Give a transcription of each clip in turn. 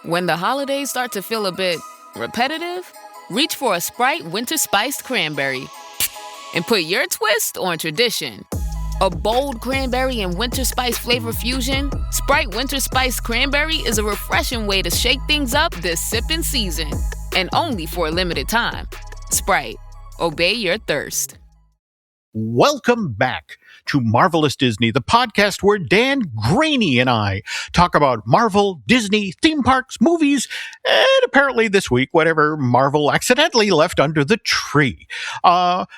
When the holidays start to feel a bit repetitive, reach for a Sprite Winter Spiced Cranberry and put your twist on tradition. A bold cranberry and winter spice flavor fusion, Sprite Winter Spiced Cranberry is a refreshing way to shake things up this sipping season. And only for a limited time. Sprite, obey your thirst. Welcome back to Marvelous Disney, the podcast where Dan Graney and I talk about Marvel, Disney, theme parks, movies, and apparently this week, whatever Marvel accidentally left under the tree.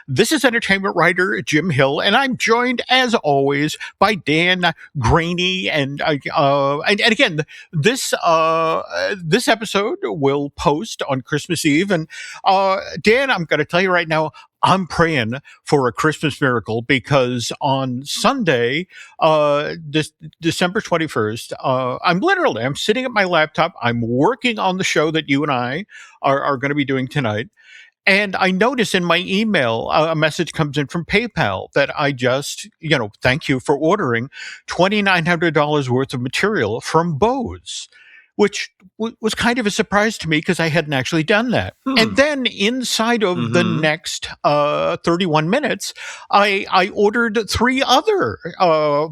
This is entertainment writer Jim Hill, and I'm joined, as always, by Dan Graney. And again, this episode will post on Christmas Eve. And Dan, I'm going to tell you right now, I'm praying for a Christmas miracle because on Sunday, December 21st, I'm sitting at my laptop. I'm working on the show that you and I are going to be doing tonight. And I notice in my email, a message comes in from PayPal that I just, thank you for ordering $2,900 worth of material from Bose, which was kind of a surprise to me because I hadn't actually done that. And then inside of the next 31 minutes, I ordered 3 other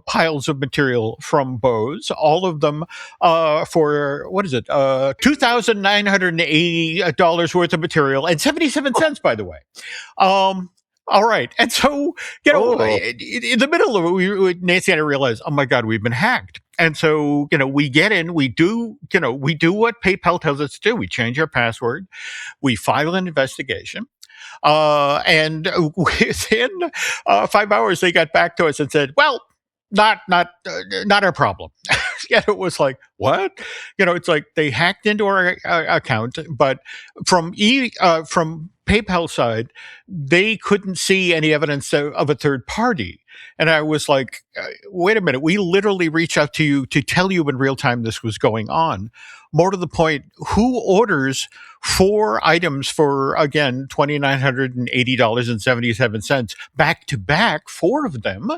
piles of material from Bose, all of them for, $2,980 worth of material, and 77 cents, by the way. All right. And so, in the middle of it, Nancy and I realized, oh my God, we've been hacked. And so, we get in, we do what PayPal tells us to do. We change our password. We file an investigation. And within 5 hours, they got back to us and said, well, not our problem. It was like, what? It's like they hacked into our account, but from PayPal side, they couldn't see any evidence of a third party. And I was like, wait a minute, we literally reached out to you to tell you in real time this was going on. More to the point, who orders 4 items for, again, $2,980.77 back to back, 4 of them?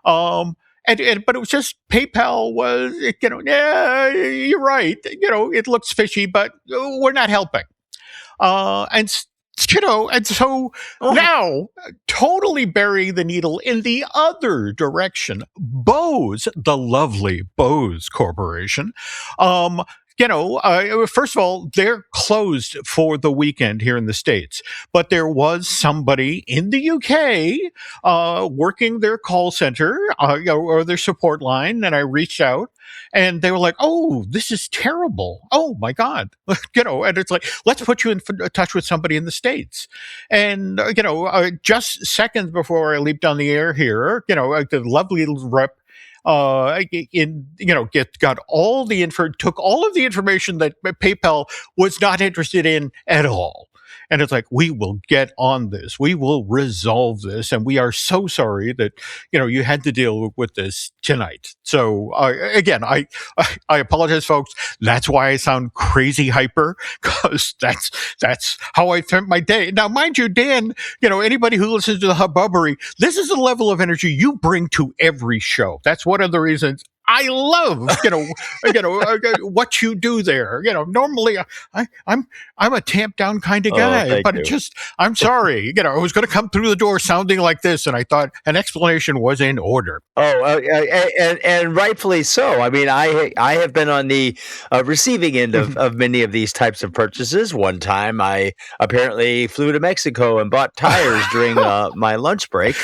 But it was just PayPal was, yeah, you're right. It looks fishy, but we're not helping. And so now, totally burying the needle in the other direction, Bose, the lovely Bose Corporation, first of all, they're closed for the weekend here in the States, but there was somebody in the UK working their call center or their support line, and I reached out, and they were like, "Oh, this is terrible! Oh my God!" And it's like, let's put you in touch with somebody in the States. And just seconds before I leaped on the air here, the lovely rep. Got all the took all of the information that PayPal was not interested in at all. And it's like, we will get on this. We will resolve this. And we are so sorry that, you had to deal with this tonight. So, again, I apologize, folks. That's why I sound crazy hyper, because that's how I spent my day. Now, mind you, Dan, anybody who listens to the hubbubbery, this is the level of energy you bring to every show. That's one of the reasons I love, what you do there. Normally I'm a tamped down kind of guy, but I'm sorry. I was going to come through the door sounding like this, and I thought an explanation was in order. And rightfully so. I mean, I have been on the receiving end of many of these types of purchases. One time, I apparently flew to Mexico and bought tires during my lunch break,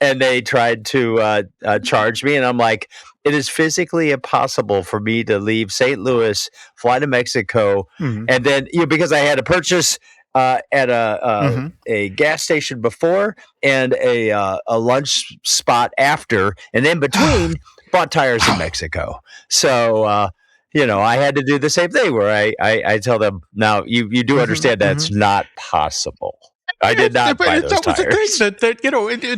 and they tried to charge me, and I'm like, it is physically impossible for me to leave St. Louis, fly to Mexico, and then because I had a purchase at a gas station before and a lunch spot after, and in between bought tires in Mexico. So I had to do the same thing where I tell them, now you do understand that's not possible. I did not buy those tires. That was the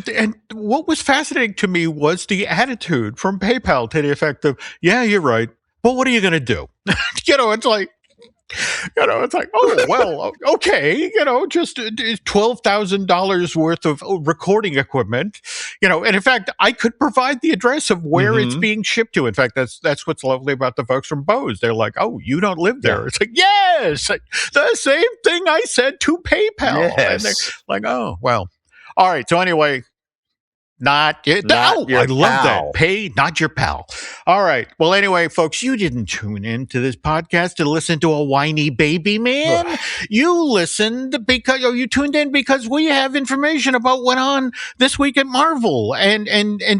thing and what was fascinating to me was the attitude from PayPal to the effect of, yeah, you're right, but what are you going to do? It's like, It's like, oh, well, okay, just $12,000 worth of recording equipment, and in fact, I could provide the address of where it's being shipped to. In fact, that's what's lovely about the folks from Bose. They're like, oh, you don't live there. It's like, yes, the same thing I said to PayPal. And they're like, oh, well, all right. So anyway, not your pal. I love that. Pay, not your pal. All right. Well, anyway, folks, you didn't tune in to this podcast to listen to a whiny baby man. You listened because you tuned in because we have information about what went on this week at Marvel. And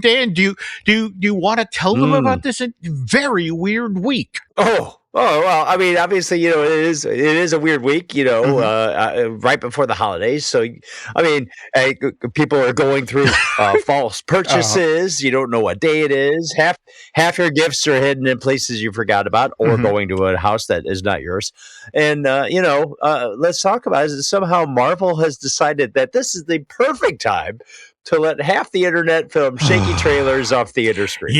Dan, do you want to tell them about this very weird week? Oh, well, I mean, obviously, it is a weird week, right before the holidays. So, I mean, people are going through false purchases. You don't know what day it is. Half your gifts are hidden in places you forgot about or going to a house that is not yours. And, let's talk about it. Somehow Marvel has decided that this is the perfect time to let half the internet film shaky trailers off theater screens.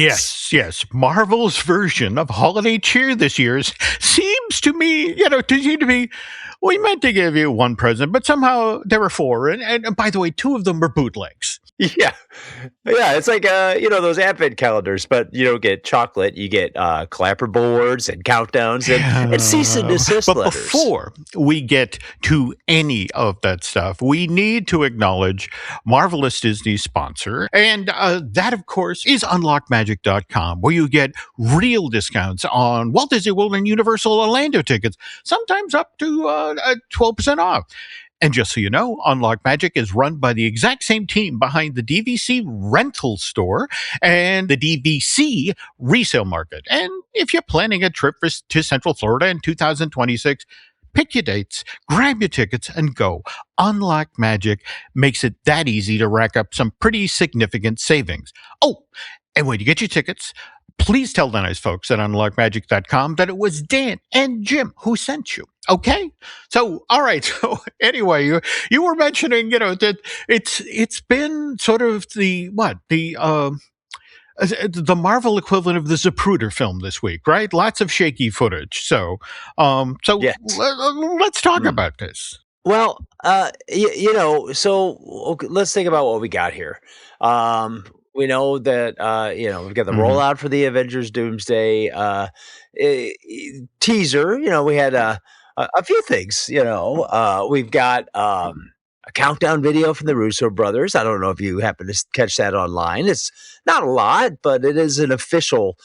Yes. Marvel's version of holiday cheer this year seems to me, to be, we meant to give you one present, but somehow there were four. And by the way, two of them were bootlegs. Yeah. It's like, those advent calendars, but you don't get chocolate. You get clapper boards and countdowns and cease and desist but letters. Before we get to any of that stuff, we need to acknowledge Marvelous Disney's sponsor. And that, of course, is unlockmagic.com, where you get real discounts on Walt Disney World and Universal Orlando tickets, sometimes up to 12% off. And just so you know, Unlock Magic is run by the exact same team behind the DVC rental store and the DVC resale market. And if you're planning a trip to Central Florida in 2026, pick your dates, grab your tickets, and go. Unlock Magic makes it that easy to rack up some pretty significant savings. Oh, and when you get your tickets, please tell the nice folks at unlockmagic.com that it was Dan and Jim who sent you. Okay? So, all right. So anyway, you were mentioning, that it's been sort of the Marvel equivalent of the Zapruder film this week, right? Lots of shaky footage. So yes. Let's talk about this. Well, so let's think about what we got here. We know that, we've got the rollout for the Avengers Doomsday teaser. We had a few things, we've got a countdown video from the Russo brothers. I don't know if you happen to catch that online. It's not a lot, but it is an official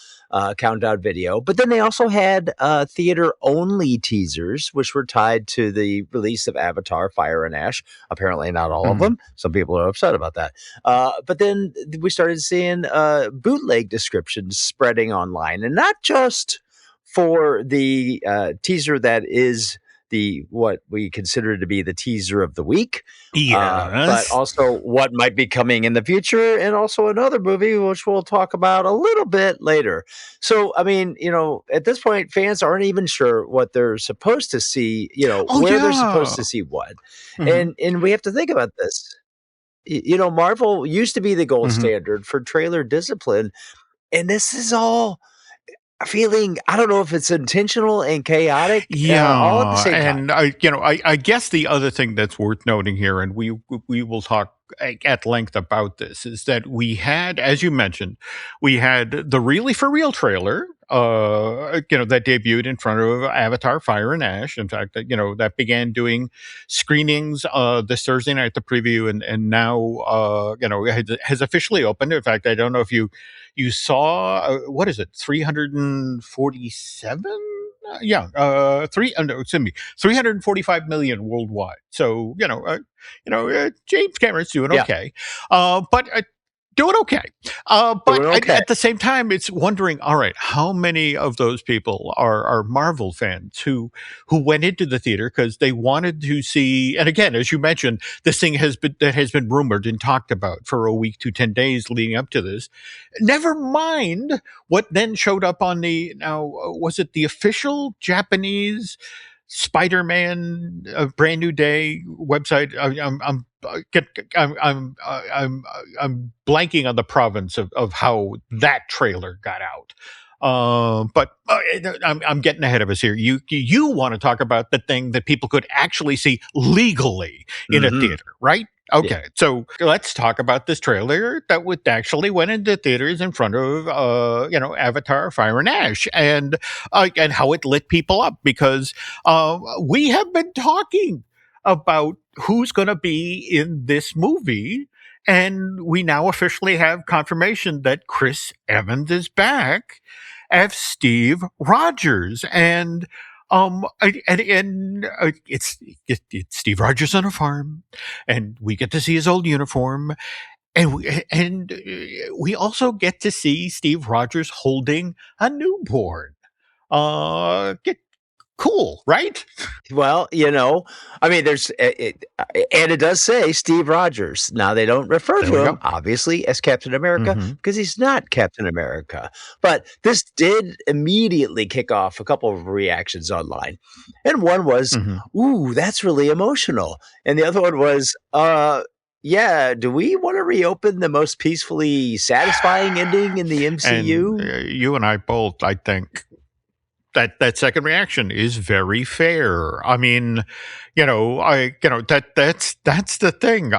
countdown video. But then they also had theater-only teasers, which were tied to the release of Avatar, Fire and Ash. Apparently not all of them. Some people are upset about that. But then we started seeing bootleg descriptions spreading online. And not just for the teaser that is what we consider to be the teaser of the week. But also what might be coming in the future, and also another movie, which we'll talk about a little bit later. So, I mean, at this point, fans aren't even sure what they're supposed to see, where they're supposed to see what. And we have to think about this. Marvel used to be the gold standard for trailer discipline, and this is all feeling, I don't know if it's intentional and chaotic, all at the same time. And I guess the other thing that's worth noting here, and we will talk at length about this, is that we had, as you mentioned, we had the Really For Real trailer, that debuted in front of Avatar, Fire and Ash. In fact, that began doing screenings this Thursday night, the preview, and now it has officially opened. In fact, I don't know if you saw, what is it, 347? 345 million worldwide. So, James Cameron's doing okay. But doing okay. At the same time, it's wondering, all right, how many of those people are Marvel fans who went into the theater because they wanted to see, and again, as you mentioned, this thing has been rumored and talked about for a week to 10 days leading up to this. Never mind what then showed up on was it the official Japanese Spider-Man Brand New Day website? I'm blanking on the province of how that trailer got out. But I'm getting ahead of us here. You want to talk about the thing that people could actually see legally in a theater, right? Okay, so let's talk about this trailer that would actually went into theaters in front of Avatar: Fire and Ash, and how it lit people up, because we have been talking about who's going to be in this movie, and we now officially have confirmation that Chris Evans is back as Steve Rogers, and it's Steve Rogers on a farm, and we get to see his old uniform, and we also get to see Steve Rogers holding a newborn. Get cool, right? Well, I mean, there's and it does say Steve Rogers. Now they don't refer There to we him go. obviously as Captain America Mhm. because he's not Captain America. But this did immediately kick off a couple of reactions online, and one was, Mhm. "Ooh, that's really emotional," and the other one was, "Yeah, do we want to reopen the most peacefully satisfying ending in the And MCU?" you and I both, I think, that second reaction is very fair. I mean, that's the thing.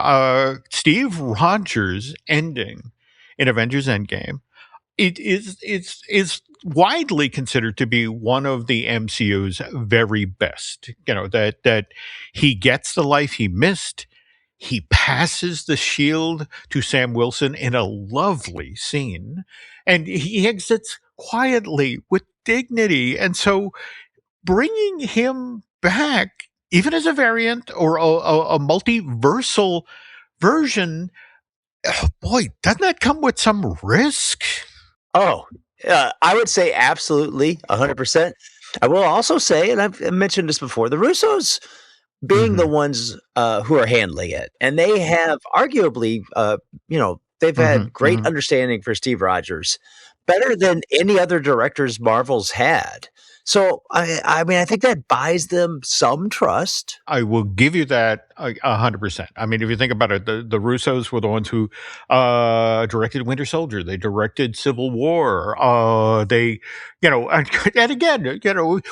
Steve Rogers ending in Avengers Endgame, is widely considered to be one of the MCU's very best. That he gets the life he missed. He passes the shield to Sam Wilson in a lovely scene, and he exits quietly with dignity. And so bringing him back, even as a variant or a multiversal version, oh boy, doesn't that come with some risk? Oh, I would say absolutely, 100%. I will also say, and I've mentioned this before, the Russos being the Mhm. ones who are handling it, and they have arguably, they've had Mhm. great Mhm. understanding for Steve Rogers, better than any other directors Marvel's had. So, I mean, I think that buys them some trust. I will give you that 100%. I mean, if you think about it, the Russos were the ones who directed Winter Soldier. They directed Civil War. And again,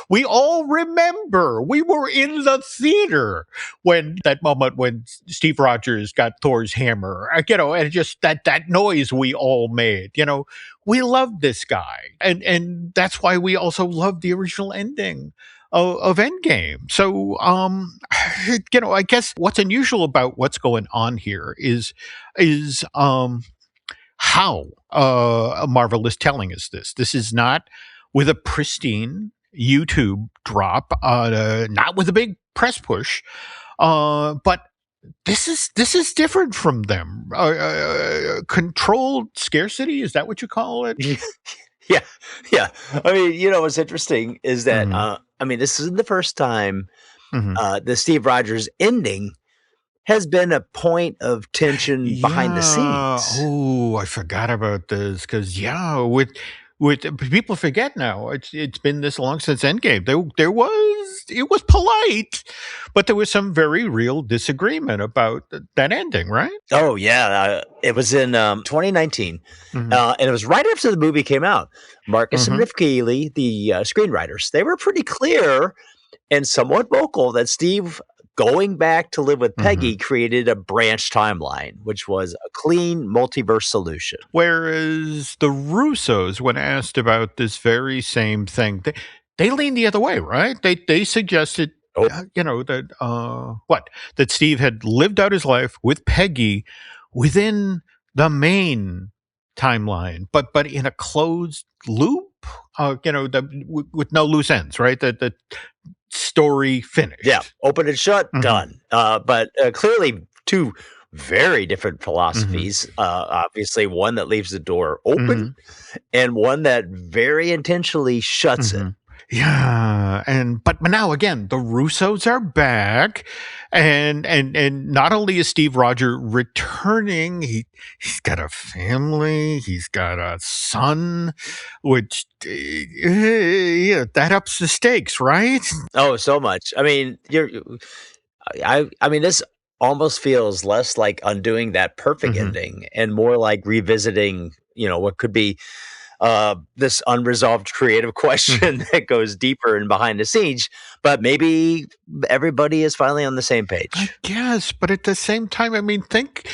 we all remember we were in the theater when that moment when Steve Rogers got Thor's hammer. And just that noise we all made. We loved this guy, and that's why we also loved the original ending of Endgame. So, I guess what's unusual about what's going on here is how Marvel is telling us this. This is not with a pristine YouTube drop, not with a big press push, but this is different from them. Controlled scarcity, is that what you call it? Yeah, yeah. I mean, what's interesting is that, Mhm. I mean, this isn't the first time Mhm. the Steve Rogers ending has been a point of tension behind the Yeah. scenes. Oh, I forgot about this because with people forget now. It's been this long since Endgame. There was it was polite, but there was some very real disagreement about that ending, right? Oh yeah, it was in 2019, Hmm. and it was right after the movie came out. Marcus and Hmm. Riff Keeley, the screenwriters, they were pretty clear and somewhat vocal that Steve going back to live with Peggy Hmm. created a branch timeline, which was a clean multiverse solution. Whereas the Russos, when asked about this very same thing, they leaned the other way, right? They suggested, Oh, that Steve had lived out his life with Peggy within the main timeline, but in a closed loop, with no loose ends, right? That the story yeah, finished. open and shut, Hmm. done. But clearly, two very different Hmm. philosophies. Obviously, one that leaves the door open, Hmm. and one that very intentionally shuts it. Hmm. Yeah, but now again, the Russos are back, and not only is Steve Rogers returning, he's got a family, he's got a son, which yeah, that ups the stakes, right? Oh, so much. I mean, I mean, this almost feels less like undoing that perfect Hmm. ending and more like revisiting, what could be this unresolved creative question that goes deeper and behind the scenes. But maybe everybody is finally on the same page. I guess, but at the same time, I mean, think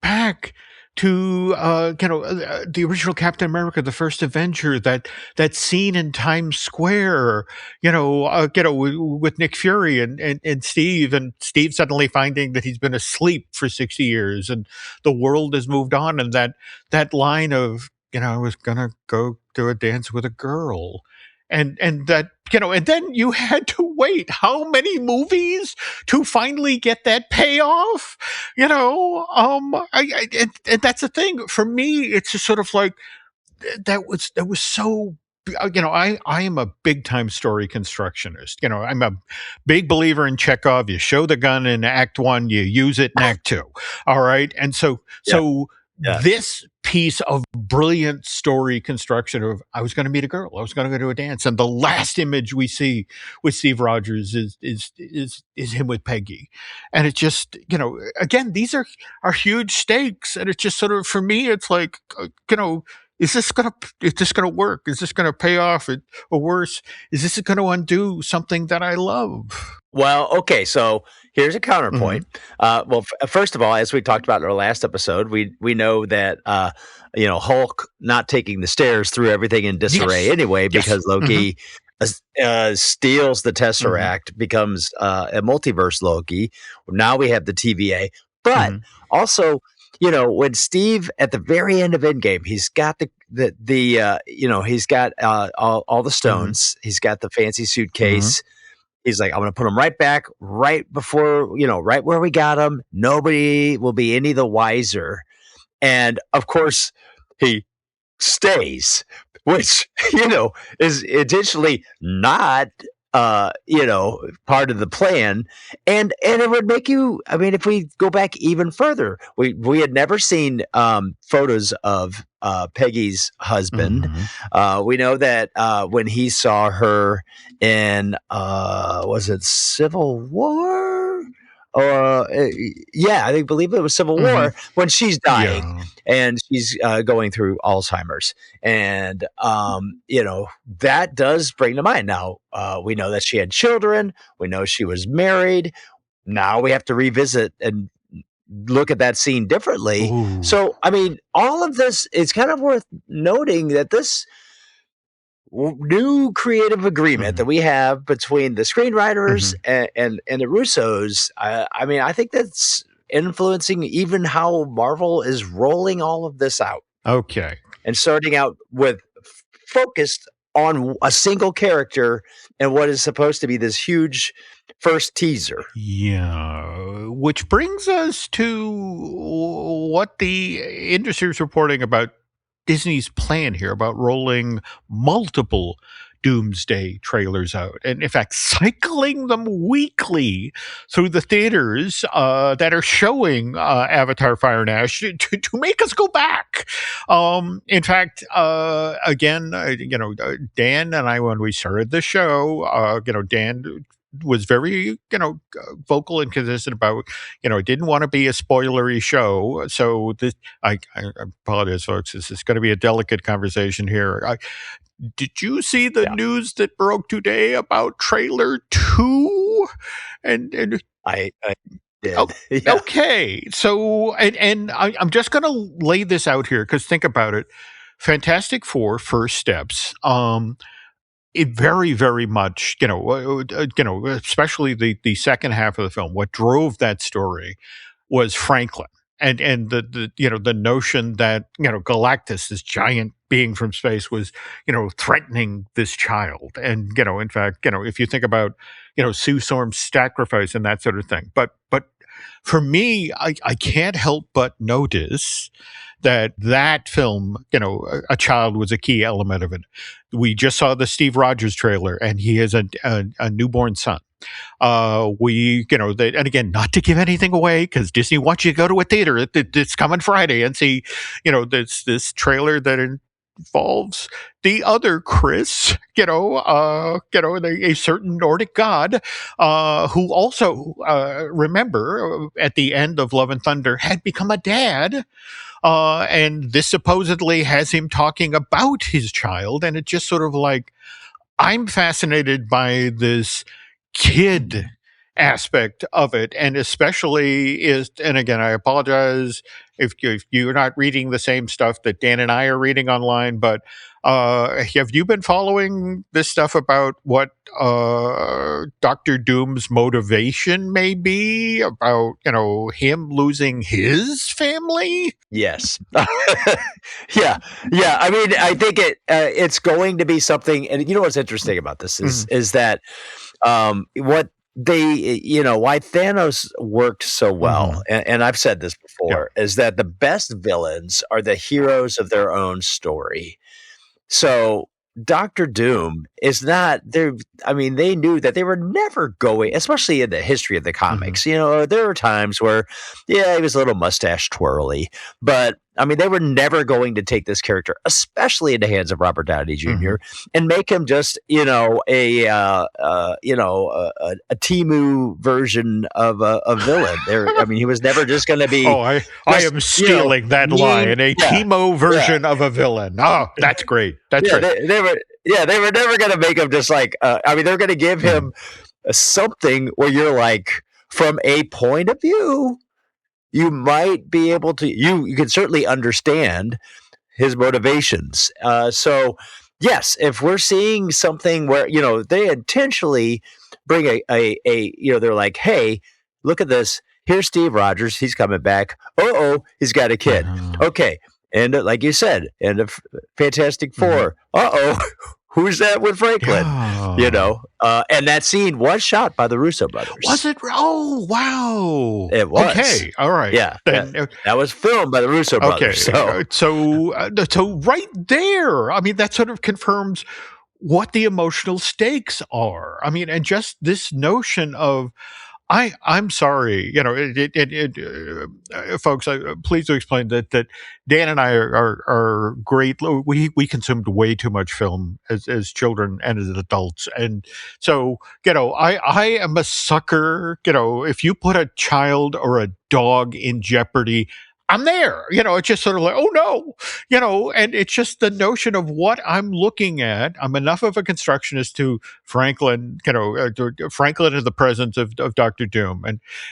back to the original Captain America, the first Avenger, that scene in Times Square, with Nick Fury and Steve suddenly finding that he's been asleep for 60 years and the world has moved on, and that line of, I was gonna go do a dance with a girl. And that, and then you had to wait how many movies to finally get that payoff? And that's the thing. For me, it's just sort of like, that was so, I am a big time story constructionist. I'm a big believer in Chekhov. You show the gun in Act 1, you use it in Act 2. All right. And so this piece of brilliant story construction of, I was going to meet a girl, I was going to go to a dance, and the last image we see with Steve Rogers is him with Peggy, and it just, again, these are huge stakes, and it's just sort of, for me, it's like, is this gonna work? Is this gonna pay off? Or worse, is this gonna undo something that I love? Well, okay, so here's a counterpoint. First of all, as we talked about in our last episode, we know that Hulk not taking the stairs threw everything in disarray anyway, because Loki steals the Tesseract, becomes a multiverse Loki. Now we have the TVA, but also, when Steve at the very end of Endgame, he's got he's got all the stones, he's got the fancy suitcase. He's like, I'm going to put them right back, right before, right where we got them. Nobody will be any the wiser. And of course, he stays, which, is intentionally not, part of the plan. And it would make you, I mean, if we go back even further, we had never seen photos of Peggy's husband. We know that when he saw her in, was it Civil War? I believe it was Civil War, when she's dying and she's going through Alzheimer's, and that does bring to mind. Now we know that she had children. We know she was married. Now we have to revisit and look at that scene differently. Ooh. So, I mean, all of this, it's kind of worth noting that this new creative agreement that we have between the screenwriters and the Russos, I mean, I think that's influencing even how Marvel is rolling all of this out. Okay. And starting out with focused on a single character and what is supposed to be this huge first teaser. Yeah, which brings us to what the industry is reporting about Disney's plan here, about rolling multiple Doomsday trailers out, and in fact cycling them weekly through the theaters that are showing Avatar Fire and Ash to make us go back. In fact, again, Dan and I, when we started the show, Dan was very, vocal and consistent about, it didn't want to be a spoilery show. So this, I apologize, folks. This is going to be a delicate conversation here. Did you see the news that broke today about trailer 2? And I did. Okay. So, and I'm just going to lay this out here, because think about it. Fantastic Four: First Steps. It very, very much, especially the second half of the film, what drove that story was Franklin and the notion that, Galactus, this giant being from space, was, threatening this child. And, in fact, if you think about, Sue Storm's sacrifice and that sort of thing. But for me, I can't help but notice that film, a child was a key element of it. We just saw the Steve Rogers trailer, and he has a newborn son. And again, not to give anything away, because Disney wants you to go to a theater. It's coming Friday and see, this trailer that involves the other Chris, a certain Nordic god, who also, remember, at the end of Love and Thunder, had become a dad. And this supposedly has him talking about his child. And it's just sort of like, I'm fascinated by this kid aspect of it. And especially and again, I apologize if you're not reading the same stuff that Dan and I are reading online, but have you been following this stuff about what Dr. Doom's motivation may be about, him losing his family? Yes. Yeah. I mean, I think it's going to be something. And you know what's interesting about this is that what they, why Thanos worked so well, and I've said this before, is that the best villains are the heroes of their own story. So Dr. Doom is not there. I mean, they knew that they were never going, especially in the history of the comics. There were times where, he was a little mustache twirly, but I mean, they were never going to take this character, especially in the hands of Robert Downey junior and make him just, a Temu version of a villain. I mean, he was never just going to be. Oh, I am stealing that line. A Temu version of a villain. Oh, that's great. That's great. They were never going to make him just like. I mean, they're going to give him something where you're like, from a point of view, you might be able to, you can certainly understand his motivations. So yes, if we're seeing something where, they intentionally bring they're like, hey, look at this. Here's Steve Rogers. He's coming back. He's got a kid. Okay. And like you said, and of Fantastic Four. Who's that with Franklin? And that scene was shot by the Russo brothers. Was it? Oh, wow. It was. Okay. All right. Yeah. That was filmed by the Russo brothers. Okay. So right there, I mean, that sort of confirms what the emotional stakes are. I mean, and just this notion of, I'm sorry, folks. Please do explain that Dan and I are great. We consumed way too much film as children and as adults, and so I am a sucker. If you put a child or a dog in jeopardy, I'm there. It's just sort of like, oh no, and it's just the notion of what I'm looking at. I'm enough of a constructionist to Franklin, Franklin in the presence of Dr. Doom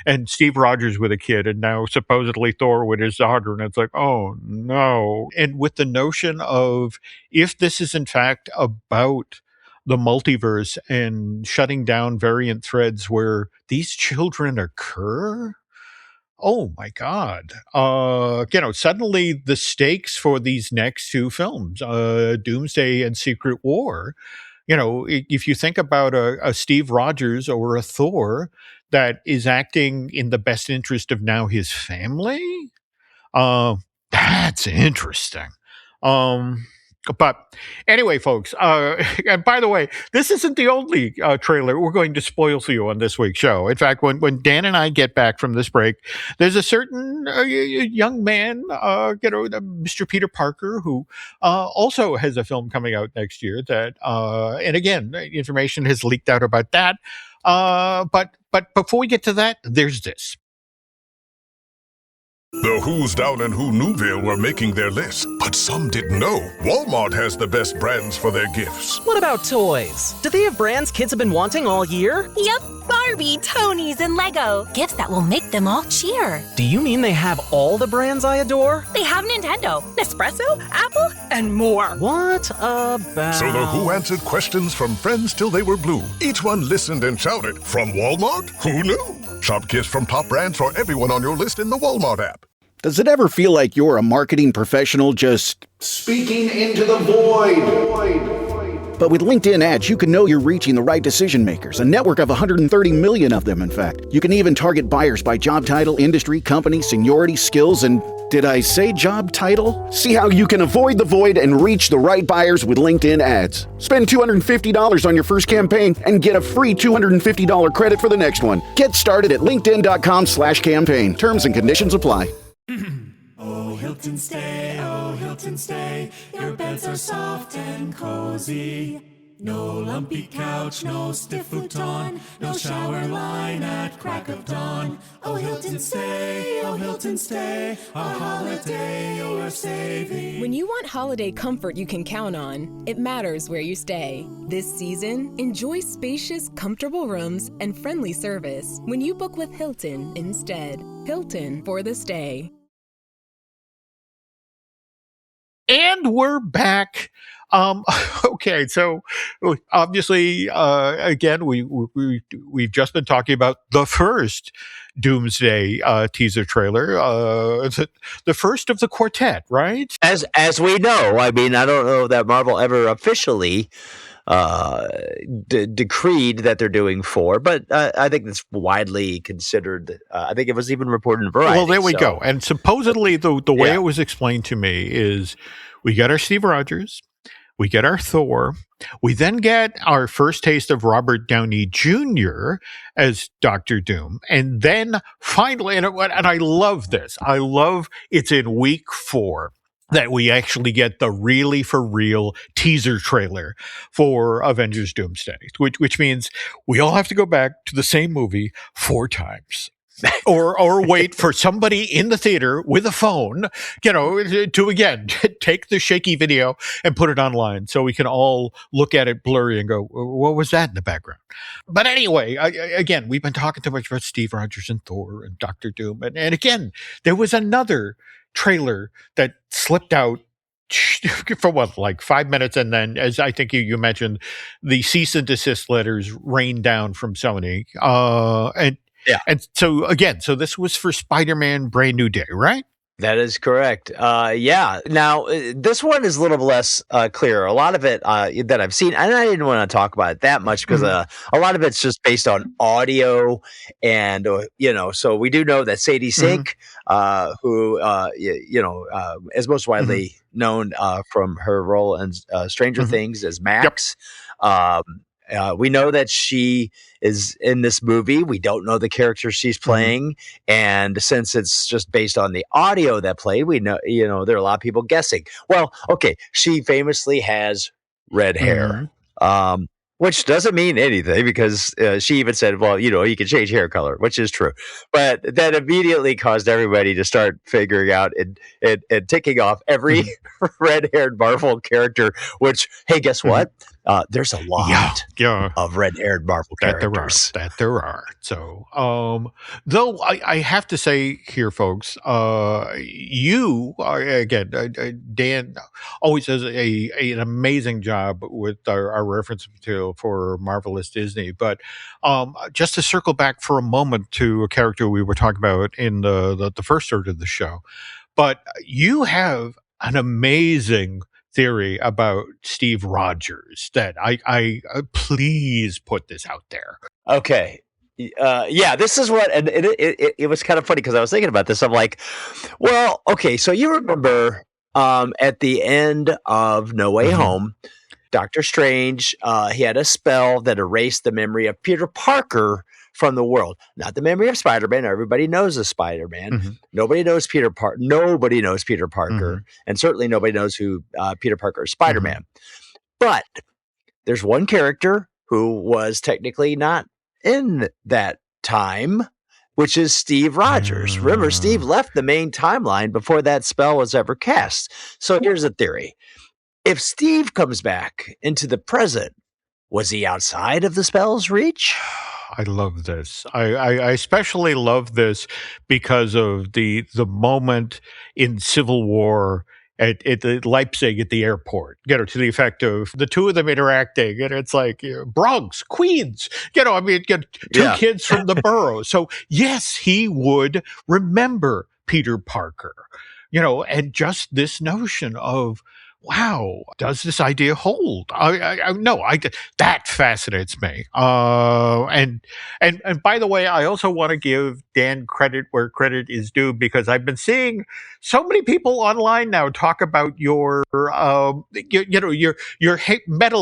and Steve Rogers with a kid, and now supposedly Thor with his daughter, and it's like, oh no. And with the notion of, if this is in fact about the multiverse and shutting down variant threads where these children occur, oh my God. Suddenly the stakes for these next two films, Doomsday and Secret War, if you think about a Steve Rogers or a Thor that is acting in the best interest of now his family, that's interesting. But anyway, folks, and by the way, this isn't the only trailer we're going to spoil for you on this week's show. In fact, when Dan and I get back from this break, there's a certain young man, Mr. Peter Parker, who also has a film coming out next year that, and again, information has leaked out about that. But before we get to that, there's this. The Who's Down in Who Newville were making their list, but some didn't know Walmart has the best brands for their gifts. What about toys? Do they have brands kids have been wanting all year? Yep, Barbie, Tony's, and Lego. Gifts that will make them all cheer. Do you mean they have all the brands I adore? They have Nintendo, Nespresso, Apple, and more. What about... So the Who answered questions from friends till they were blue. Each one listened and shouted, from Walmart? Who knew? Shop gifts from top brands for everyone on your list in the Walmart app. Does it ever feel like you're a marketing professional just speaking into the void? But with LinkedIn ads, you can know you're reaching the right decision makers, a network of 130 million of them, in fact. You can even target buyers by job title, industry, company, seniority, skills, and did I say job title? See how you can avoid the void and reach the right buyers with LinkedIn ads. Spend $250 on your first campaign and get a free $250 credit for the next one. Get started at linkedin.com/campaign. Terms and conditions apply. Oh, he'll Hilton stay, oh Hilton stay. Your beds are soft and cozy. No lumpy couch, no stiff futon, no shower line at crack of dawn. Oh Hilton stay, a holiday you're saving. When you want holiday comfort you can count on, it matters where you stay. This season, enjoy spacious, comfortable rooms and friendly service when you book with Hilton instead. Hilton for the stay. And we're back. Okay, so obviously, again, we've just been talking about the first Doomsday teaser trailer, the first of the quartet, right? As we know, I mean, I don't know that Marvel ever officially decreed that they're doing 4, but I think it's widely considered. I think it was even reported in Variety. Well, there we go. And supposedly, the way it was explained to me is we got our Steve Rogers, we get our Thor, we then get our first taste of Robert Downey Jr. as Dr. Doom, and then finally, and I love this, I love it's in week 4 that we actually get the really for real teaser trailer for Avengers Doomsday, which means we all have to go back to the same movie 4 times. or wait for somebody in the theater with a phone, to again take the shaky video and put it online so we can all look at it blurry and go, what was that in the background? But anyway, again, we've been talking too much about Steve Rogers and Thor and Dr. Doom. And again, there was another trailer that slipped out for like 5 minutes, and then, as I think you mentioned, the cease and desist letters rained down from Sony. And so this was for Spider-Man Brand New Day, right? That is correct. Yeah. Now, this one is a little less clear. A lot of it that I've seen, and I didn't want to talk about it that much because a lot of it's just based on audio. And, so we do know that Sadie Sink, who, is most widely known from her role in Stranger Things as Max. We know that she is in this movie. We don't know the character she's playing. And since it's just based on the audio that played, we know, there are a lot of people guessing. Well, okay, she famously has red hair, which doesn't mean anything because she even said, well, you can change hair color, which is true. But that immediately caused everybody to start figuring out and ticking off every red-haired Marvel character, which, hey, guess what? There's a lot of red-haired Marvel characters. That there are. So, though I have to say here, folks, Dan always does an amazing job with our reference material for Marvelous Disney. But just to circle back for a moment to a character we were talking about in the first third of the show, but you have an amazing theory about Steve Rogers that I please put this out there. Okay. This is what, and it was kind of funny because I was thinking about this. I'm like, well, okay, so you remember at the end of No Way Home, Doctor Strange, he had a spell that erased the memory of Peter Parker from the world. Not the memory of Spider-Man. Everybody knows a Spider-Man. Nobody knows Peter Parker. Nobody knows Peter Parker. And certainly nobody knows who Peter Parker is Spider-Man. But there's one character who was technically not in that time, which is Steve Rogers. Remember, Steve left the main timeline before that spell was ever cast. So here's a theory. If Steve comes back into the present, was he outside of the spell's reach? I love this. I especially love this because of the moment in Civil War at Leipzig at the airport, to the effect of the two of them interacting, and it's like Bronx, Queens, two kids from the borough. So yes, he would remember Peter Parker, and just this notion of, wow, does this idea hold? That fascinates me. And by the way, I also want to give Dan credit where credit is due, because I've been seeing so many people online now talk about your metal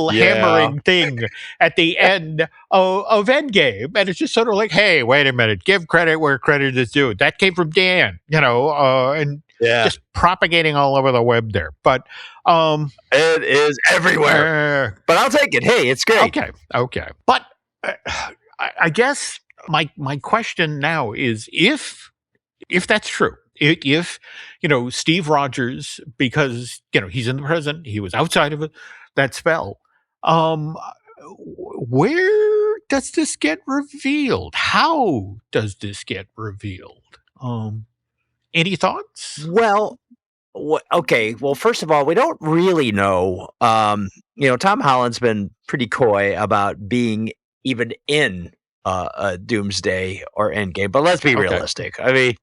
hammering thing at the end of Endgame, and it's just sort of like, hey, wait a minute, give credit where credit is due. That came from Dan, and just propagating all over the web there. But it is everywhere. But I'll take it. Hey, it's great. Okay. But I guess my question now is if that's true, if Steve Rogers, because he's in the present, he was outside of that spell, where does this get revealed? How does this get revealed? Any thoughts? Well, okay. Well, first of all, we don't really know. Tom Holland's been pretty coy about being even in a Doomsday or Endgame, but let's be realistic. I mean,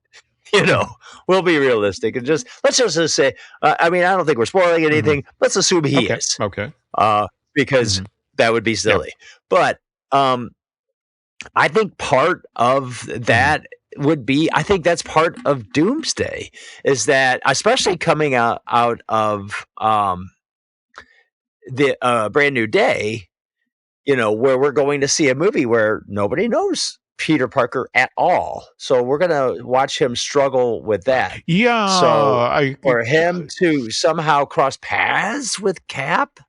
we'll be realistic and let's just say, I don't think we're spoiling anything. Let's assume he is. Okay. Because that would be silly. But I think part of that would be, I think that's part of Doomsday, is that, especially coming out of the Brand New Day, where we're going to see a movie where nobody knows Peter Parker at all. So we're going to watch him struggle with that. Yeah. So for him to somehow cross paths with Cap,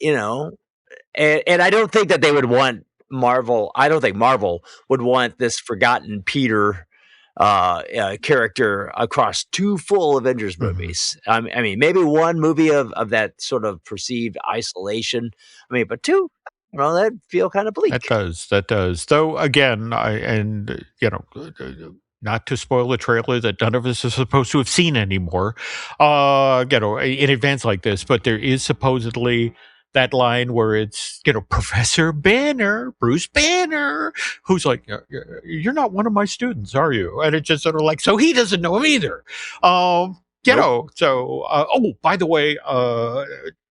and I don't think that they would want Marvel. I don't think Marvel would want this forgotten Peter character across two full Avengers movies. I mean, maybe one movie of that sort of perceived isolation. But two, that'd feel kind of bleak. That does. Though again, not to spoil the trailer that none of us are supposed to have seen anymore, in advance like this, but there is supposedly that line where it's, Professor Banner, Bruce Banner, who's like, you're not one of my students, are you? And it's just sort of like, so he doesn't know him either. Nope. So, by the way,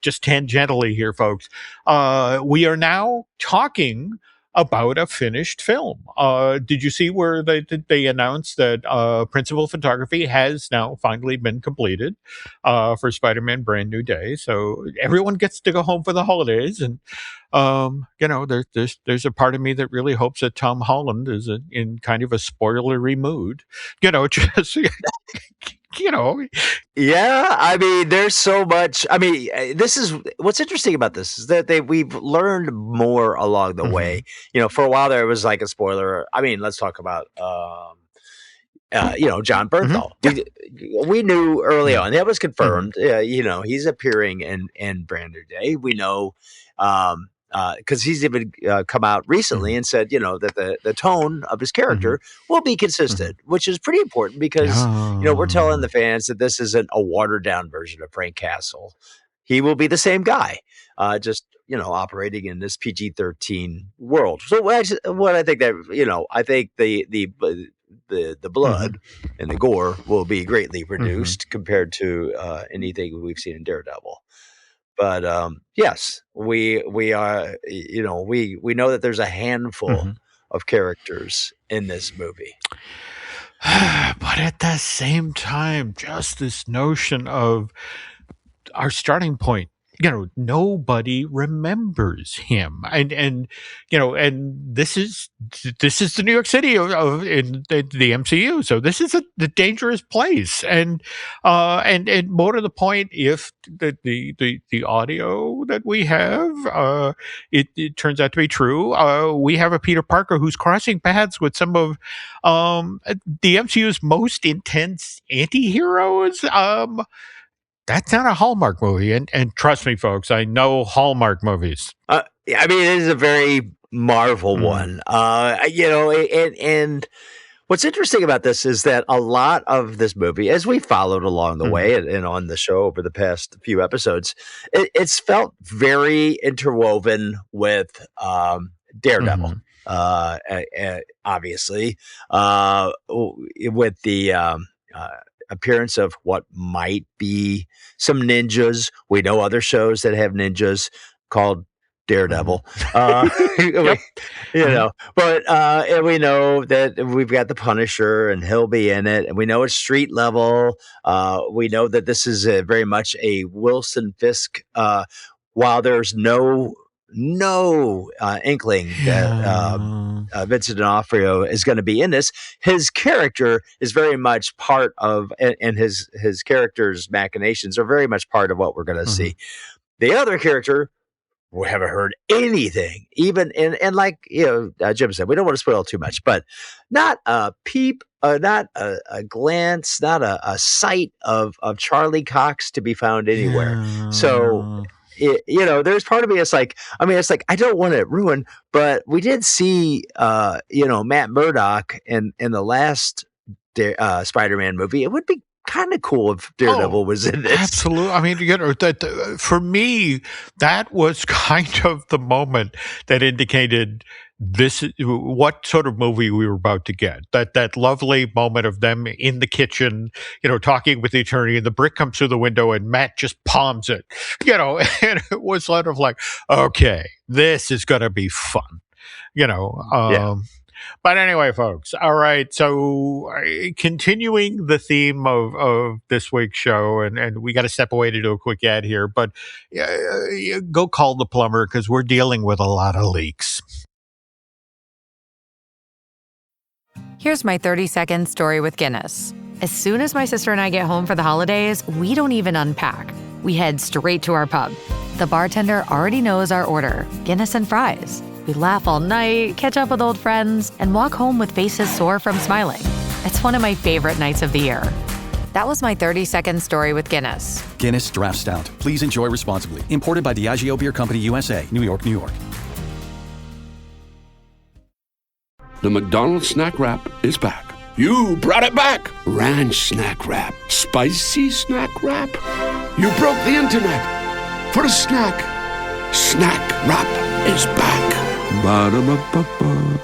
just tangentially here, folks, we are now talking about a finished film. Did you see where they announced that principal photography has now finally been completed for Spider-Man Brand New Day? So everyone gets to go home for the holidays, and there's a part of me that really hopes that Tom Holland is in kind of a spoilery mood. Just. Yeah, there's so much. This is what's interesting about this, is that we've learned more along the way. For a while there was like a spoiler. Let's talk about John Bernthal. We knew early on, that was confirmed. He's appearing in Brand New Day. We know because he's even come out recently and said, that the tone of his character will be consistent, which is pretty important because, we're telling the fans that this isn't a watered down version of Frank Castle. He will be the same guy, just, operating in this PG-13 world. So what I think that, I think the blood and the gore will be greatly reduced compared to anything we've seen in Daredevil. But yes, we are, we know that there's a handful of characters in this movie. But at the same time, just this notion of our starting point, nobody remembers him, and this is the New York City of in the MCU, so this is the dangerous place, and more to the point, if the audio that we have, it turns out to be true, we have a Peter Parker who's crossing paths with some of the MCU's most intense anti-heroes. That's not a Hallmark movie, and trust me, folks, I know Hallmark movies. It is a very Marvel one, and what's interesting about this is that a lot of this movie, as we followed along the way and on the show over the past few episodes, it's felt very interwoven with Daredevil. Obviously, with the appearance of what might be some ninjas. We know other shows that have ninjas called Daredevil. But and we know that we've got the Punisher and he'll be in it, and we know it's street level. We know that this is very much a Wilson Fisk. While there's no no inkling that Vincent D'Onofrio is going to be in this. His character is very much part of, and his character's machinations are very much part of what we're going to see. The other character, we haven't heard anything, even and like Jim said, we don't want to spoil too much, but not a peep, not a glance, not a sight of Charlie Cox to be found anywhere. So there's part of me it's like I don't want it ruined, but we did see Matt Murdock in the last Spider-Man movie. It would be kind of cool if Daredevil was in this. Absolutely. I mean, that for me, that was kind of the moment that indicated what sort of movie we were about to get. That lovely moment of them in the kitchen, talking with the attorney, and the brick comes through the window, and Matt just palms it, and it was sort of like, okay, this is going to be fun, But anyway, folks, all right, so continuing the theme of this week's show, and we got to step away to do a quick ad here, but go call the plumber because we're dealing with a lot of leaks. Here's my 30-second story with Guinness. As soon as my sister and I get home for the holidays, we don't even unpack. We head straight to our pub. The bartender already knows our order, Guinness and fries. We laugh all night, catch up with old friends, and walk home with faces sore from smiling. It's one of my favorite nights of the year. That was my 30-second story with Guinness. Guinness Draft Stout. Please enjoy responsibly. Imported by Diageo Beer Company, USA, New York, New York. The McDonald's Snack Wrap is back. You brought it back. Ranch Snack Wrap. Spicy Snack Wrap. You broke the internet for a snack. Snack Wrap is back. Ba-da-ba-ba-ba.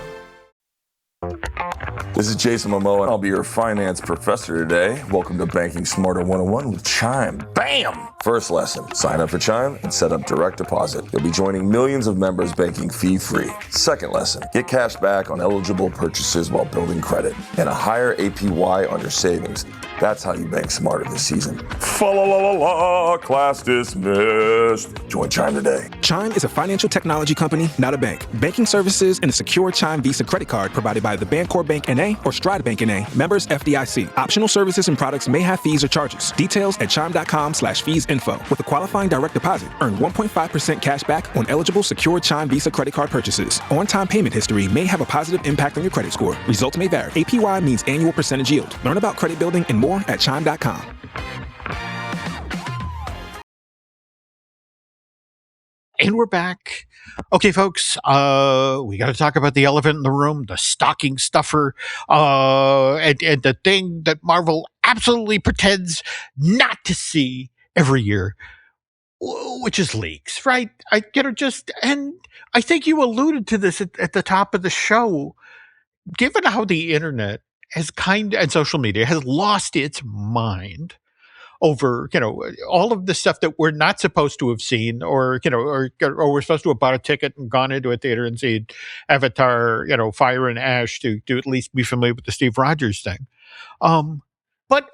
This is Jason Momoa, and I'll be your finance professor today. Welcome to Banking Smarter 101 with Chime. Bam! First lesson, sign up for Chime and set up direct deposit. You'll be joining millions of members banking fee-free. Second lesson, get cash back on eligible purchases while building credit and a higher APY on your savings. That's how you bank smarter this season. Fa-la-la-la-la, class dismissed. Join Chime today. Chime is a financial technology company, not a bank. Banking services and a secure Chime Visa credit card provided by the Bancorp Bank N.A. or Stride Bank N.A. Members FDIC. Optional services and products may have fees or charges. Details at chime.com/fees-info. With a qualifying direct deposit, earn 1.5% cash back on eligible secure Chime Visa credit card purchases. On-time payment history may have a positive impact on your credit score. Results may vary. APY means annual percentage yield. Learn about credit building and more at chime.com. And we're back. Okay, folks, we got to talk about the elephant in the room, the stocking stuffer, and the thing that Marvel absolutely pretends not to see every year, which is leaks, right? And I think you alluded to this at the top of the show. Given how the internet and social media has lost its mind over, all of the stuff that we're not supposed to have seen, or we're supposed to have bought a ticket and gone into a theater and seen Avatar, Fire and Ash to at least be familiar with the Steve Rogers thing. But,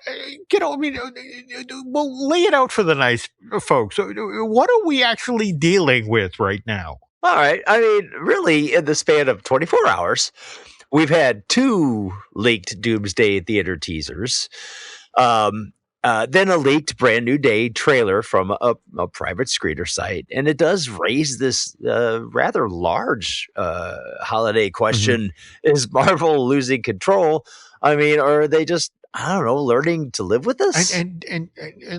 we'll lay it out for the nice folks. What are we actually dealing with right now? All right. I mean, really, in the span of 24 hours, we've had 2 leaked Doomsday theater teasers. Then a leaked Brand New Day trailer from a private screener site. And it does raise this rather large holiday question. Mm-hmm. Is Marvel losing control? I mean, or are they just, I don't know, learning to live with this? And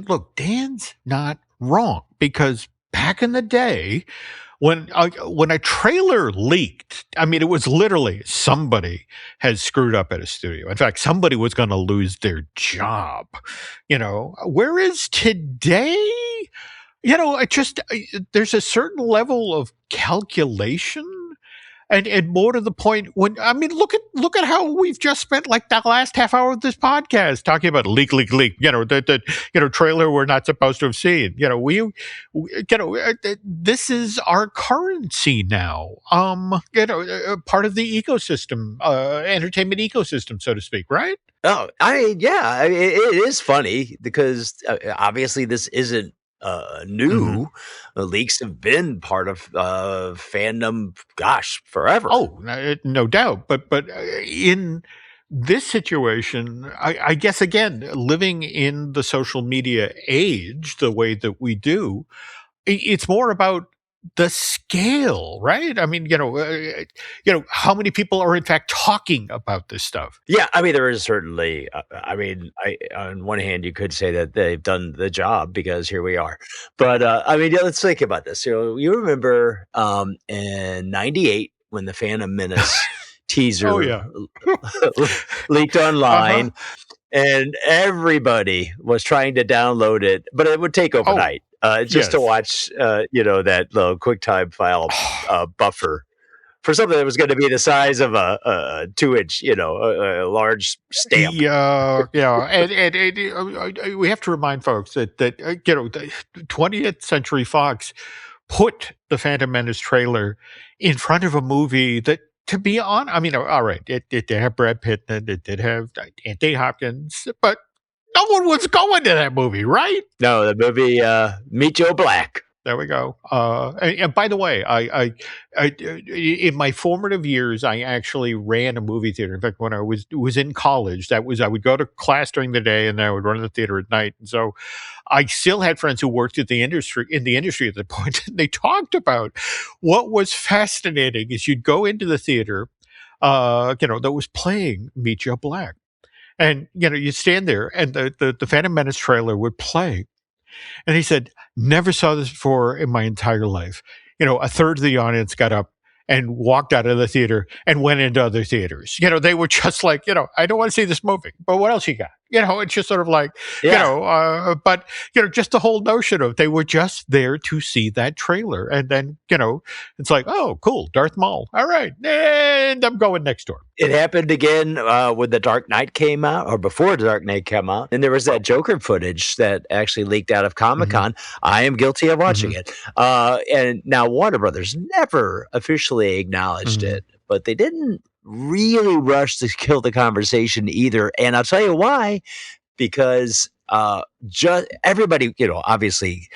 look, Dan's not wrong, because back in the day, when a trailer leaked, I mean, it was literally somebody has screwed up at a studio. In fact, somebody was going to lose their job. Whereas today, there's a certain level of calculation. And more to the point, look at how we've just spent like the last half hour of this podcast talking about leak, the trailer we're not supposed to have seen. This is our currency now. Part of the ecosystem, entertainment ecosystem, so to speak, right? Oh, it is funny because obviously this isn't new. Leaks have been part of fandom, gosh, forever. Oh, no doubt. But in this situation, I guess, again, living in the social media age the way that we do, it's more about the scale, right? I mean, how many people are in fact talking about this stuff? Yeah, I mean, there is certainly. On one hand, you could say that they've done the job because here we are. But let's think about this. You remember in '98 when the Phantom Menace teaser leaked online, and everybody was trying to download it, but it would take overnight. Just to watch, that little QuickTime file buffer for something that was going to be the size of a 2-inch, a large stamp. And we have to remind folks that the 20th Century Fox put the Phantom Menace trailer in front of a movie that, to be honest, I mean, all right, it did have Brad Pitt and it did have Anthony Hopkins, but no one was going to that movie, right? No, the movie Meet Joe Black. There we go. And by the way, I in my formative years, I actually ran a movie theater. In fact, when I was in college, I would go to class during the day and then I would run the theater at night. And so I still had friends who worked in the industry at the point, and they talked about what was fascinating is you'd go into the theater, that was playing Meet Joe Black. And, you'd stand there and the Phantom Menace trailer would play. And he said, never saw this before in my entire life. A third of the audience got up and walked out of the theater and went into other theaters. They were just like, I don't want to see this movie, but what else you got? It's just sort of like, but just the whole notion of they were just there to see that trailer. And then, it's like, oh, cool, Darth Maul. All right. And I'm going next door. It happened again when The Dark Knight came out, or before The Dark Knight came out. And there was that Joker footage that actually leaked out of Comic-Con. I am guilty of watching it. And now Warner Brothers never officially acknowledged it, but they didn't really rush to kill the conversation either. And I'll tell you why, because just everybody, obviously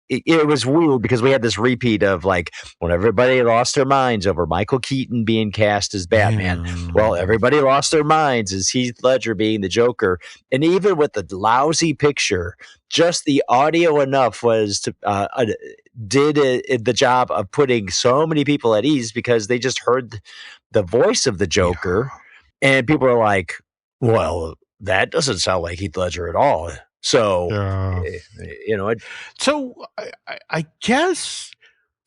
it was weird because we had this repeat of like when everybody lost their minds over Michael Keaton being cast as Batman. Well, everybody lost their minds as Heath Ledger being the Joker. And even with the lousy picture, just the audio enough was to did the job of putting so many people at ease because they just heard the voice of the Joker, and people are like, well, that doesn't sound like Heath Ledger at all. So, So I guess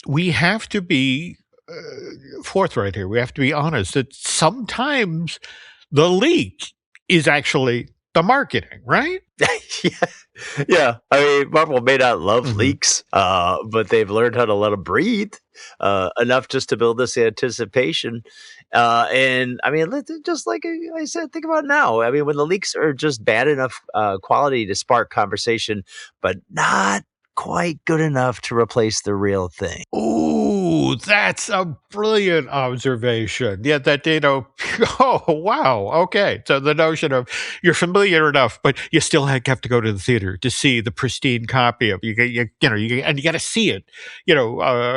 we have to be forthright here. We have to be honest that sometimes the leak is actually the marketing, right? Yeah. I mean, Marvel may not love leaks, but they've learned how to let them breathe enough just to build this anticipation. And I mean, just like I said, think about it now. I mean, when the leaks are just bad enough quality to spark conversation, but not quite good enough to replace the real thing. Ooh, that's a brilliant observation. Yeah, that, oh, wow. Okay. So the notion of you're familiar enough, but you still have to go to the theater to see the pristine copy of and you got to see it,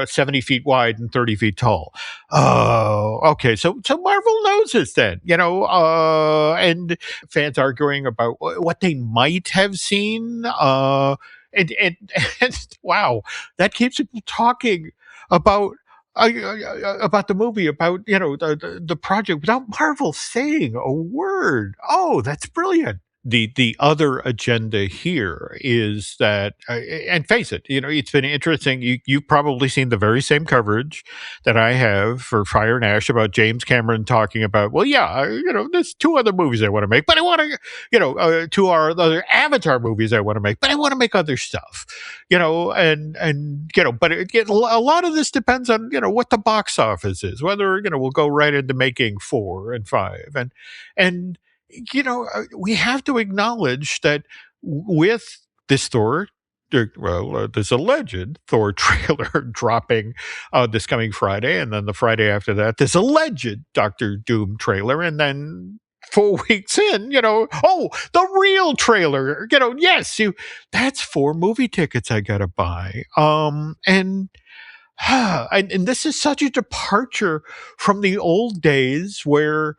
70 feet wide and 30 feet tall. Oh, okay. So Marvel knows this then, and fans arguing about what they might have seen, and wow, that keeps people talking about the movie, about the project without Marvel saying a word. Oh, that's brilliant. The other agenda here is that, and face it, it's been interesting. You've probably seen the very same coverage that I have for Fire and Ash about James Cameron talking about, well, yeah, there's 2 other movies I want to make, but I want to, 2 other Avatar movies I want to make, but I want to make other stuff, but a lot of this depends on, what the box office is, whether, we'll go right into making 4 and 5 and we have to acknowledge that with this this alleged Thor trailer dropping this coming Friday, and then the Friday after that, this alleged Doctor Doom trailer, and then 4 weeks in, the real trailer, yes, that's 4 movie tickets I gotta buy. And this is such a departure from the old days where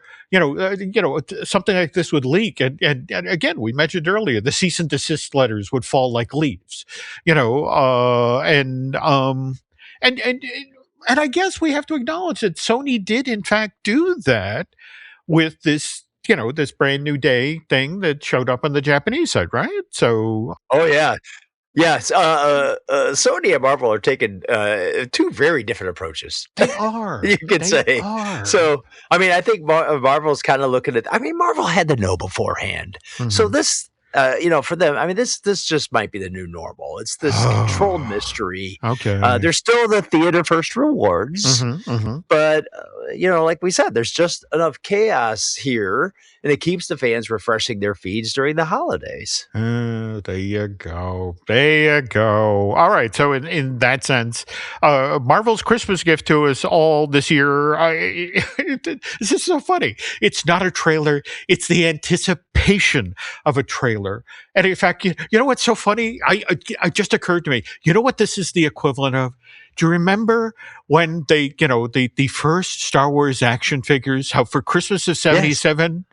something like this would leak, and again, we mentioned earlier, the cease and desist letters would fall like leaves, and I guess we have to acknowledge that Sony did in fact do that with this this brand new day thing that showed up on the Japanese side, right? So, oh yeah. Yes, Sony and Marvel are taking 2 very different approaches. They are. You could say. Are. So, I mean, I think Marvel's kind of looking at. I mean, Marvel had to know beforehand. Mm-hmm. So this, for them, I mean, this just might be the new normal. It's this controlled mystery. Okay. There's still the theater first rewards, but like we said, there's just enough chaos here, and it keeps the fans refreshing their feeds during the holidays. There you go. There you go. All right. So in that sense, Marvel's Christmas gift to us all this year, this is so funny. It's not a trailer. It's the anticipation of a trailer. And in fact, you know what's so funny? It just occurred to me. You know what this is the equivalent of? Do you remember when the first Star Wars action figures, how for Christmas of 77,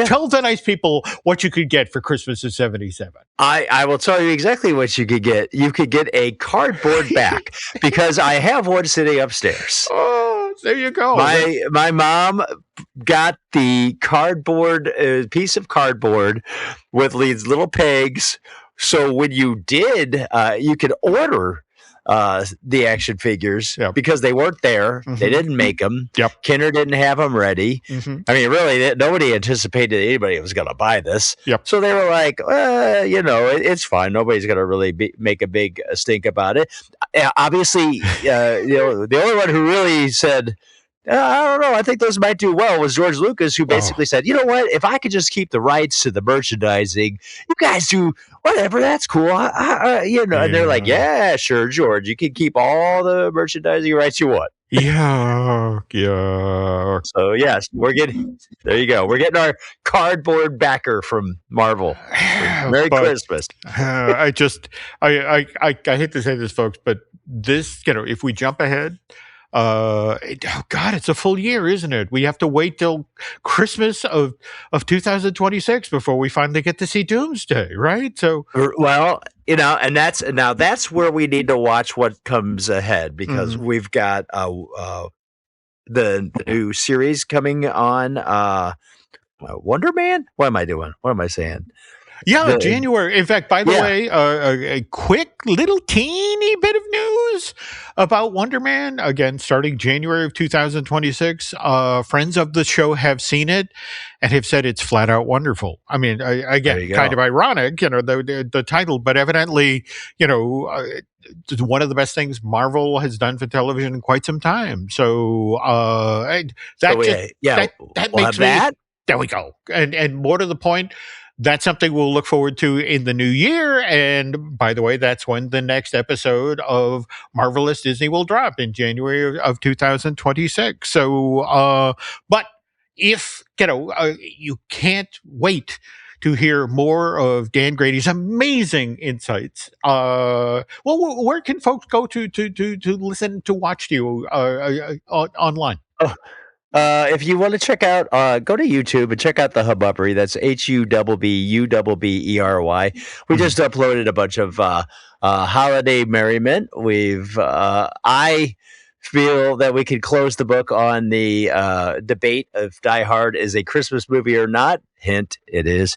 tell the nice people what you could get for Christmas of 77. I will tell you exactly what you could get. You could get a cardboard back because I have one sitting upstairs. Oh, there you go. My mom got the cardboard, piece of cardboard with these little pegs. So when you did, you could order the action figures because they weren't there. Mm-hmm. They didn't make them. Yep. Kenner didn't have them ready. Mm-hmm. I mean, really, nobody anticipated anybody was going to buy this. Yep. So they were like, it's fine. Nobody's going to really make a big stink about it. Obviously, the only one who really said, I don't know, I think those might do well, was George Lucas, who basically said, you know what, if I could just keep the rights to the merchandising, you guys do whatever, that's cool. And they're like, yeah, sure, George, you can keep all the merchandising rights you want. Yeah. So, yes, there you go. We're getting our cardboard backer from Marvel. Merry Christmas. I hate to say this, folks, but this, if we jump ahead, it's a full year, isn't it? We have to wait till Christmas of 2026 before we finally get to see Doomsday, right? So, well, and that's where we need to watch what comes ahead, because we've got the new series coming on, Wonder Man. What am I doing? What am I saying? Yeah, January. In fact, by the way, a quick little teeny bit of news about Wonder Man. Again, starting January of 2026. Friends of the show have seen it and have said it's flat out wonderful. I mean, again, kind of ironic, the title, but evidently, one of the best things Marvel has done for television in quite some time. So that makes me. There we go. And more to the point, that's something we'll look forward to in the new year. And by the way, that's when the next episode of Marvelous Disney will drop in January of 2026. So, but if, you can't wait to hear more of Dan Grady's amazing insights, where can folks go to listen, to watch you online? If you want to check out, go to YouTube and check out the Hububbery. That's HUBBUBBERY. We just uploaded a bunch of holiday merriment. I feel that we could close the book on the debate if Die Hard is a Christmas movie or not. Hint, it is.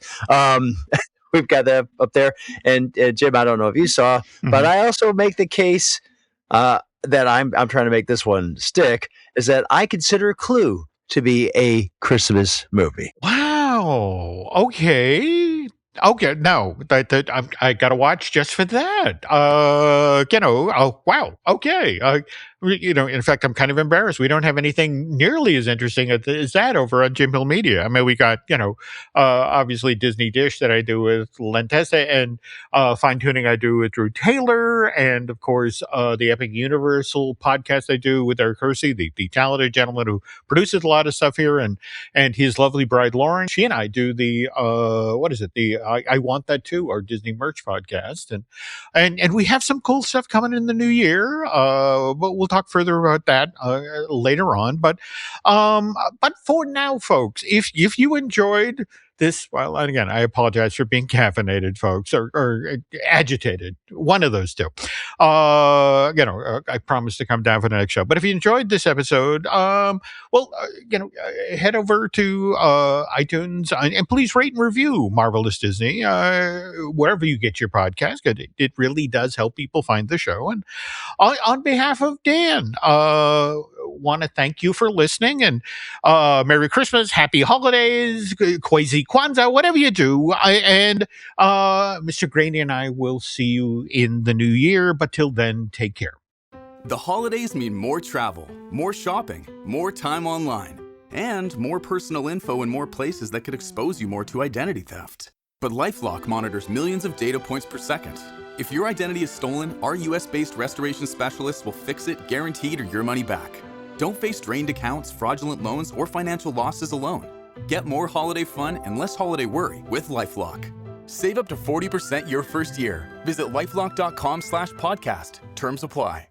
We've got that up there. And Jim, I don't know if you saw, but I also make the case that I'm trying to make this one stick, is that I consider Clue to be a Christmas movie. Wow. Okay. No, I got to watch just for that. Oh, wow. Okay. In fact, I'm kind of embarrassed. We don't have anything nearly as interesting as that over on Jim Hill Media. I mean, we got, obviously Disney Dish that I do with Lentessa, and Fine Tuning I do with Drew Taylor, and of course, the Epic Universal podcast I do with Eric Hersey, the talented gentleman who produces a lot of stuff here, and his lovely bride, Lauren. She and I do the, I Want That Too, our Disney merch podcast. And we have some cool stuff coming in the new year, but we'll talk further about that later on. But for now, folks, if you enjoyed this, well, and again, I apologize for being caffeinated, folks, or agitated. One of those two. I promise to come down for the next show. But if you enjoyed this episode, head over to iTunes and please rate and review Marvelous Disney wherever you get your podcast. It really does help people find the show. And on behalf of Dan, want to thank you for listening, and Merry Christmas, Happy Holidays, Kwezi Kwanzaa, whatever you do. And Mr. Graney and I will see you in the new year, but till then, take care. The holidays mean more travel, more shopping, more time online, and more personal info in more places that could expose you more to identity theft. But LifeLock monitors millions of data points per second. If your identity is stolen, our US-based restoration specialists will fix it, guaranteed, or your money back. Don't face drained accounts, fraudulent loans, or financial losses alone. Get more holiday fun and less holiday worry with LifeLock. Save up to 40% your first year. Visit LifeLock.com/podcast. Terms apply.